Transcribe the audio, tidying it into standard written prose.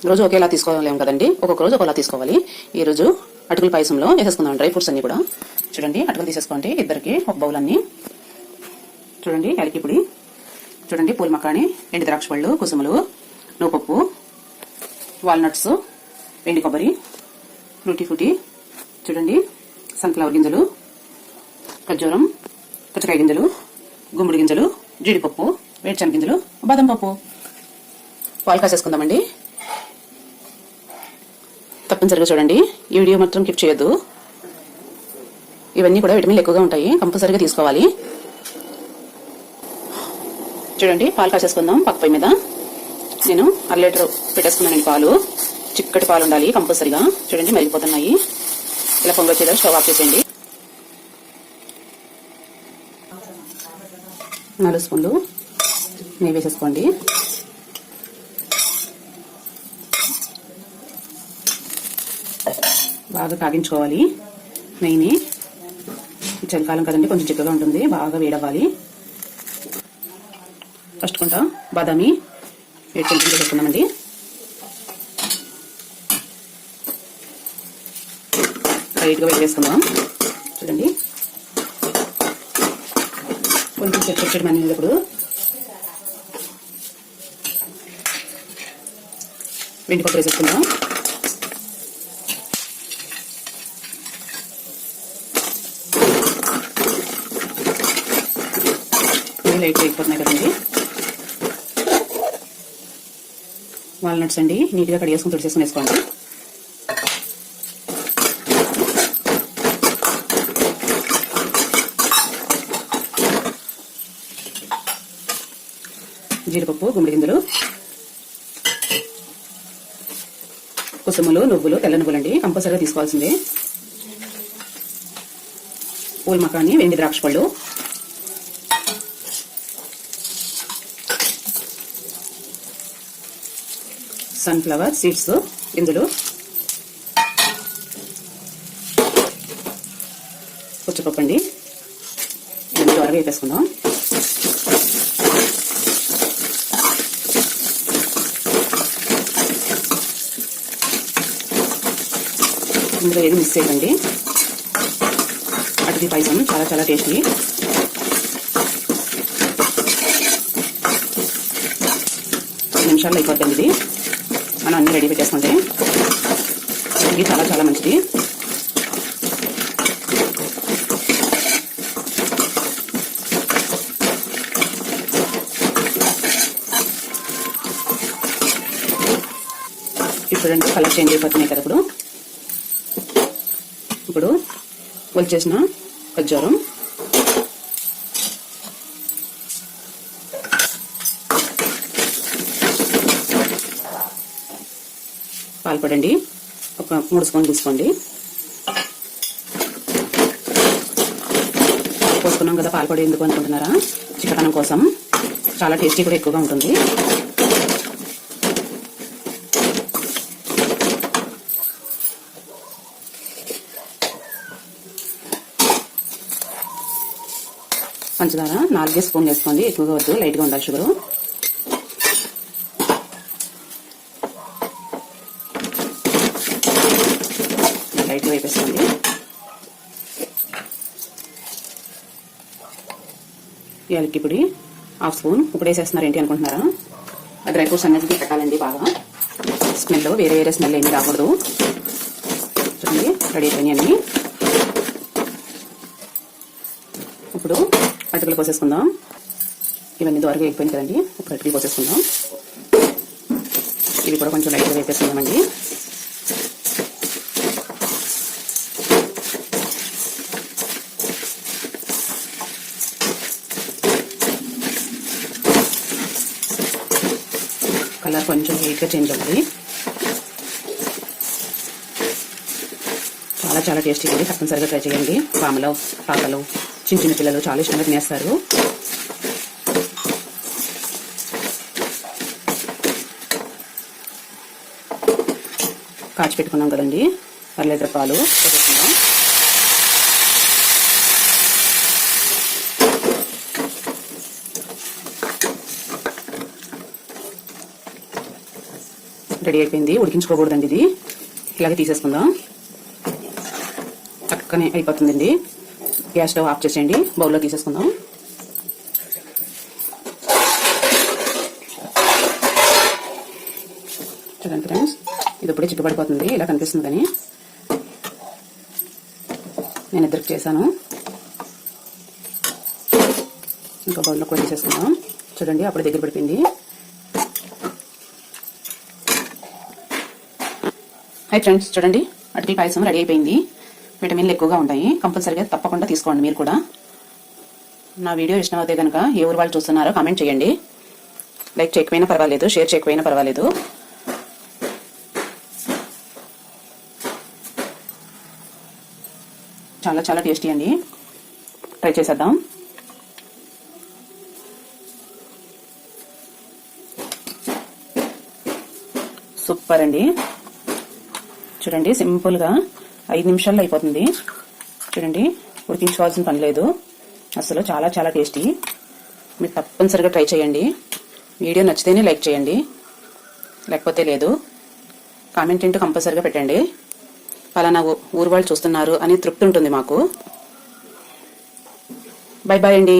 రోజు ఒకేలా తీసుకోలేము కదండి, ఒక్కొక్క రోజు ఒకలా తీసుకోవాలి. ఈ రోజు అటుకుల పాయసంలో వేసేసుకుందాం డ్రై ఫ్రూట్స్ అన్ని కూడా. చూడండి, అటుకులు తీసేసుకోండి, ఇద్దరికి ఒక బౌల్ అన్ని. చూడండి, యాలకి పొడి, చూడండి, పూల మకాని, ఎండు ద్రాక్ష పళ్ళు, కుసుములు, నువ్వుపప్పు, వాల్నట్స్, ఎండు కొబ్బరి, ఫ్రూటీ ఫ్రూటీ, చూడండి, సన్ఫ్లవర్ గింజలు, ఖర్జూరం, పుచ్చకాయ గింజలు, గుమ్మడి గింజలు, జీడిపప్పు, వేరుశనగ గింజలు, బాదం పప్పు. పాలు కాసేసుకుందామండి. తప్పనిసరిగా చూడండి, ఈ వీడియో మాత్రం స్కిప్ చేయొద్దు. ఇవన్నీ కూడా విటమిన్లు ఎక్కువగా ఉంటాయి, కంపల్సరిగా తీసుకోవాలి. చూడండి, పాలు కాసేసుకుందాం. పక్క పొయ్యి మీద నేను 1 లీటర్ పెట్టేసుకున్నానండి పాలు. చిక్కటి పాలు ఉండాలి కంపల్సరిగా. చూడండి, మరిగిపోతున్నాయి. ఇలా పొంగొచ్చేదా స్టవ్ ఆఫ్ చేసేయండి. 4 స్పూన్లు నెయ్యి వేసేసుకోండి. బాగా కాగించుకోవాలి నెయ్యిని. చలికాలం కదండి, కొంచెం చిక్కగా ఉంటుంది, బాగా వేడవ్వాలి. ఫస్ట్ కొంత బాదామి వేడి వేసుకున్నామండి. లైట్గా వేడి వేసుకుందాం. చూడండి, కొంచెం చెట్టు మనినప్పుడు వెండి పప్పు వేసేసుకుందాం. లైట్ అయిపోతున్నాయి కదండి. వాల్నట్స్ అండి, నీట్గా కడిగేసుకుని తుడిచేసుకుని వేసుకోండి. జీడిపప్పు, గుమ్మడి గింజలు, కుసుములు, నువ్వులు, తెల్ల నువ్వులండి కంపల్సరీగా తీసుకోవాల్సిందే. పూల మకాని, వెండి ద్రాక్ష పళ్ళు, సన్ఫ్లవర్ సీడ్స్ గింజలు, పుచ్చపప్పు అండి. ఇవన్నీ త్వరగా వేపేసుకుందాం. ఇందులో ఏది మిక్స్ చేయకండి. అటుకుల పాయసం చాలా చాలా టేస్టీ. నిమిషాల్లో అయిపోతుంది ఇది. మనం అన్ని రెడీ పెట్టేసుకుంటే ఇది చాలా చాలా మంచిది. ఇప్పుడు కలర్ చేంజ్ అయిపోతున్నాయి కదా. ఇప్పుడు ఒలిచేసిన ఖర్జూరం, పాల్పడండి, ఒక 3 స్పూన్లు తీసుకోండి. పోసుకున్నాం కదా పాల్పొడి, ఎందుకు అనుకుంటున్నారా? చిక్కదనం కోసం. చాలా టేస్టీ కూడా ఎక్కువగా ఉంటుంది. పంచదార 4 స్పూన్లు వేసుకోండి, ఎక్కువగా వద్దు, లైట్గా ఉండాలి షుగరు. లైట్గా వేపేసుకోండి. యాలకి పొడి 1/2 స్పూన్. ఇప్పుడు వేసేస్తున్నారు ఏంటి అనుకుంటున్నారా? ఆ డ్రై ఫ్రూట్స్ అన్నిటికీ పెట్టాలండి బాగా. స్మెల్ వేరే వేరే స్మెల్ ఏమి రాకూడదు. చూడండి, రెడీ అయిపోయినాయి అన్ని. ఇప్పుడు అటుకులు పోసేసుకుందాం. ఇవన్నీ దోరగా అయిపోయింది కదండి. ఇప్పుడు అటుకులు పోసేసుకుందాం. ఇవి కూడా కొంచెం లైట్గా వేపేసుకుందామండి. కలర్ కొంచెం లైట్గా చేంజ్ అవుతుంది. చాలా చాలా టేస్టీగా ఉంది, తప్పనిసరిగా ట్రై చేయండి. పామలో, పాపలు, చిన్న చిన్న పిల్లలు చాలా ఇష్టంగా తినేస్తారు. కాచి పెట్టుకున్నాం కదండి 1 లీటర్ పాలు పోసేసుకుందాం. రెడీ అయిపోయింది. ఉడికించుకోకూడదండి ఇది, ఇలాగే తీసేసుకుందాం. చక్కనే అయిపోతుందండి. గ్యాస్ స్టవ్ ఆఫ్ చేసేయండి. బౌల్లో తీసేసుకుందాం. చూడండి ఫ్రెండ్స్, ఇది ఇప్పుడే చిక్కుపడిపోతుంది. ఇలా కనిపిస్తుంది కానీ నేను ఇద్దరికి చేశాను. ఇంకా బౌల్లో కూడా తీసేసుకుందాం. చూడండి అప్పుడు దగ్గర పడిపోయింది. హై ఫ్రెండ్స్, చూడండి అటుకుల పాయసం రెడీ అయిపోయింది. విటమిన్లు ఎక్కువగా ఉంటాయి. కంపల్సరీగా తప్పకుండా తీసుకోండి మీరు కూడా. నా వీడియో ఇష్టం అయితే కనుక ఏ ఊరు వాళ్ళు చూస్తున్నారో కామెంట్ చేయండి. లైక్ చేయకపోయినా పర్వాలేదు, షేర్ చేయకపోయినా పర్వాలేదు. చాలా చాలా టేస్టీ అండి. ట్రై చేసేద్దాం. సూపర్ అండి. చూడండి సింపుల్గా 5 నిమిషాల్లో అయిపోతుంది. చూడండి ఉడికించుకోవాల్సిన పని లేదు అసలు. చాలా చాలా టేస్టీ. మీరు తప్పనిసరిగా ట్రై చేయండి. వీడియో నచ్చితేనే లైక్ చేయండి, లేకపోతే లేదు. కామెంట్ ఏంటో కంపల్సరిగా పెట్టండి. పలానా ఊరు వాళ్ళు చూస్తున్నారు అని తృప్తి ఉంటుంది మాకు. బై బాయ్ అండి.